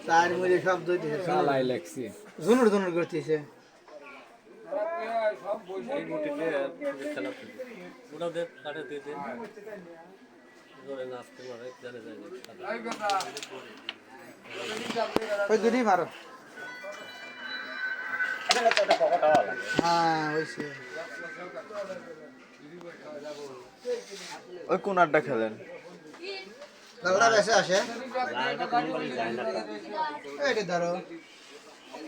চার মুড়ি সব দইতেছে কালাই লাগছে জুনুর জুনুর করতেছে এই মুটিতে খেলা ওটা দে কাটে দিয়ে দে জোরে নাচতে মারে জানে যায় ওই দুটি মারো হ্যাঁ ওইসে ওই কোন আড্ডা খেলেন লালটা বেশি আসে এইটা ধরো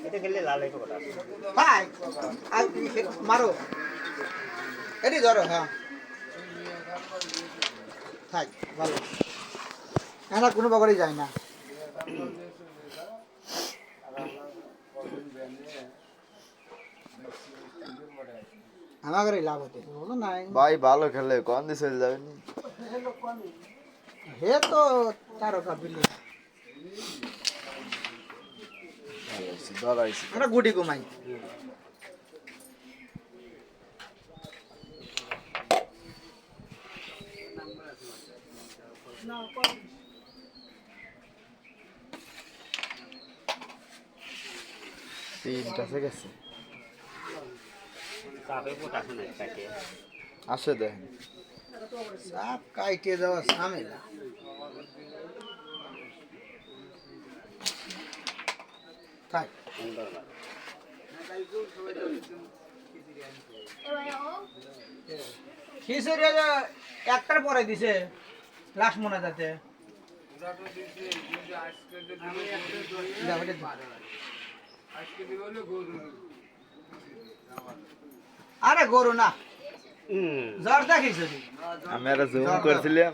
এটা খেললে লাল হইবে কথা ভাই আর মারো এটি ধরো হ্যাঁ থাক ভালো এরা কোনো বাগারে যায় না আমার লাভ হতে বলো নাই ভাই ভালো খেলে কোন দিকে চলে যাবেন হে তো তারকা বিলি দাঁড়াইছি আমরা গুটি কমাই তিনটা থেকে গেছে চাপে পোটা শুনে কাটে আসে দেখেন সাপ কাইটে যাওয়া ঝামেলা থাক খিচুড়ি একটার পরে দিছে লাস্ট মনে যাতে আরে গরু না জর্দা খিচুড়ি আমি আর জুম করছিলাম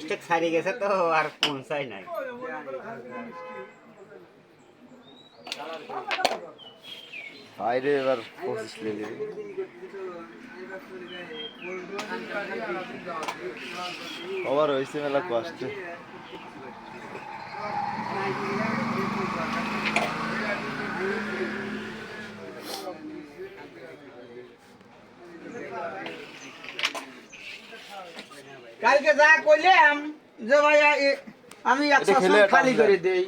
স্টেক ছাড়ি গেছে তো আর পৌঁছাই নাই বাইরে এবার 25 লেগে আবার হয়েছে মেলা কষ্ট কালকে যা কইলাম যে ভাই আমি 100 খালি করে দেই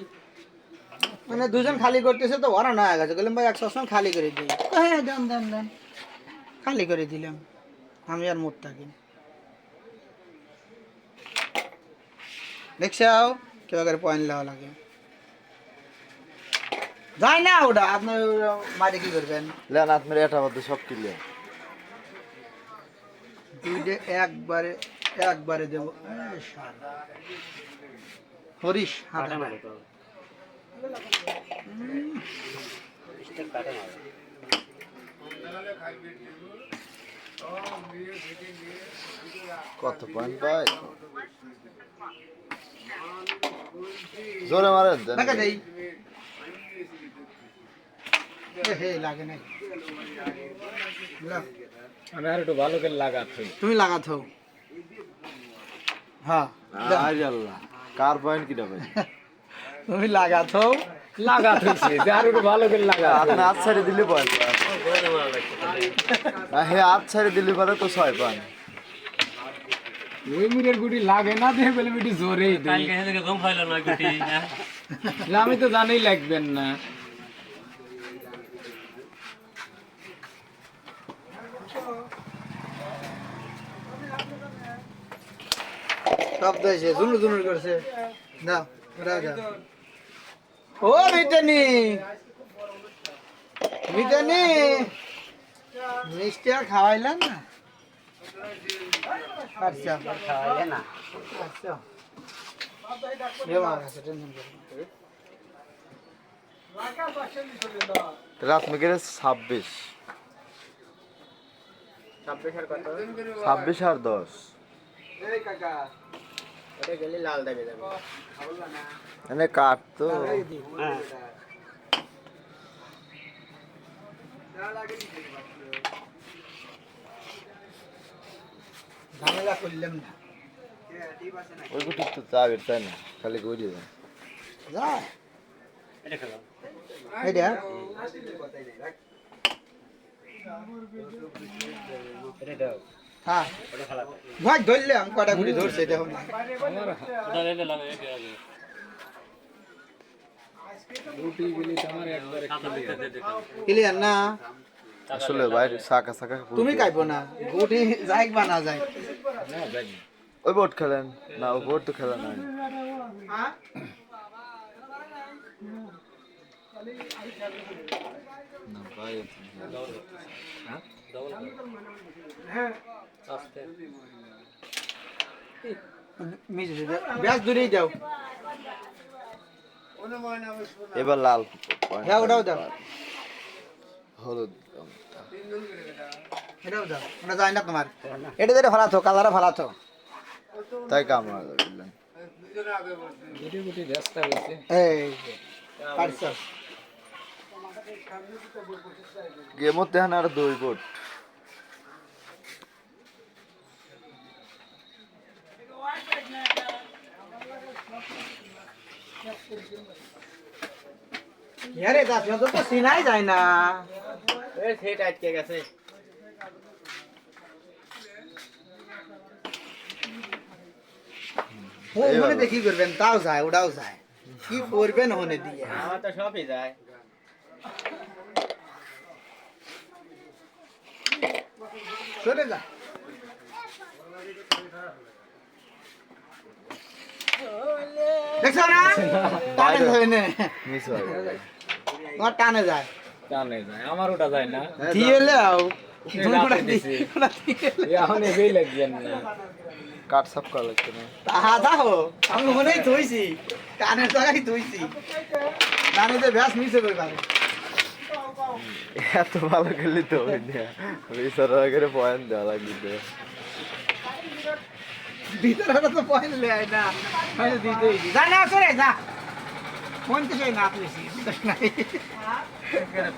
মানে দুজন খালি করতেছে তো ওরা না গেছে বললাম ভাই 100 খালি করে দেই হ্যাঁ দেন দেন দেন খালি করে দিলাম আমি আর মোট থাকি দেখছাও কেউ করে পয়েন্ট লাও লাগে যাই না ওটা আপনি মারে কি করবেন লেন আপনার এটা মধ্যে সব ক্লিয়ার দুইটা একবারে দেব হরিশ কাটা মারে তো স্টেক কাটা মারে কত পয়েন্ট পাই জোরে মারেন দেন দেখা যাই হে লাগে নাই আমি আর একটু ভালো করে লাগাচ্ছি তুমি লাগাতো হ্যাঁ আজ আল্লাহ কার পয়েন্ট কি দেবে তুমি লাগাতো লাগাচ্ছি আর একটু ভালো করে লাগা আপনি হাত ছাড়ে দিলে পয়েন্ট হে হাত ছাড়ে দিলে পরে তো 6 পয়েন্ট ওই মুড়ের গুটি লাগে না দেখে বলে মিটি জোরেই দেই কালকে থেকে গম ফাইলো না গুটি হ্যাঁ আমি তো জানি লাগবেন না সব দেশে জুনুর জুনুর করছে দাও দাও দাও ও মিটানি মিটানি মিষ্টি আর খাওয়াইলেন না আচ্ছা খাওয়াইলে না আচ্ছা বেমার আছে টেনশন করবেন রাত মেঘের 26 26 আর 10 এই কাকা এটা গেলে লাল দেবে যাবে এনে কাট তো হ্যাঁ ঝামেলা করলাম না ওই গুটি তো চাবে তাই না খালি গড়িয়ে যায় যা এটা খেলো এইটা এটা দাও হ্যাঁ এটা খেলাতে ভাই ধরলাম কটা গুলি ধরছে দেখো না ওটা রেলে লাগে এটা আগে রুটি বিলি তো আমার একবারে ক্লিয়ার না আসলে ভাই সাকা সাকা তুমি খাইবো না গুটি যাই বা না যায় না যাই ওই বোট খেলেন না ওই বোট তো খেলা নাই না ভাই আস্তে মিজে ব্যাস দূরেই যাও এবার লাল দাও দাও দাও হলুদ এটাও দাও ওটা যায় না তোমার এটা দিয়ে ভালাতো কালারে ভালাতো তাই কামড়া দিলেন গুটি গুটি ব্যস্ত হয়েছে এই পারছো গেমত দেখেন আর দুই বোট আরে দাস তো তো সিনাই যায় না এই সেট আটকে গেছে ও ওখানে দেখি করবেন তাও যায় ওটাও যায় কি করবেন ওখানে দিয়ে আমার তো সবই যায় সরে যা দেখছো না টানে যাবে না মিস হয়ে গেল তোমার টানে যায় টানে যায় আমার ওটা যায় না দিয়ে লাও রাতে দিছি। এখন এবেই লাগবেন না কাট সাফ করা লাগছে না তাহা দাও আমি মনেই ধুইছি কানের জায়গায় ধুইছি জানি যে ব্যাস মিশে করে পারে এত ভালো খেলি তো ওই নিয়ে রিসার আগে পয়েন্ট দেওয়া লাগবে ভিতরে তো পয়েন্ট লেয় না হয়তো দিতেই যা না সরে যা কোন কিছু না আপনি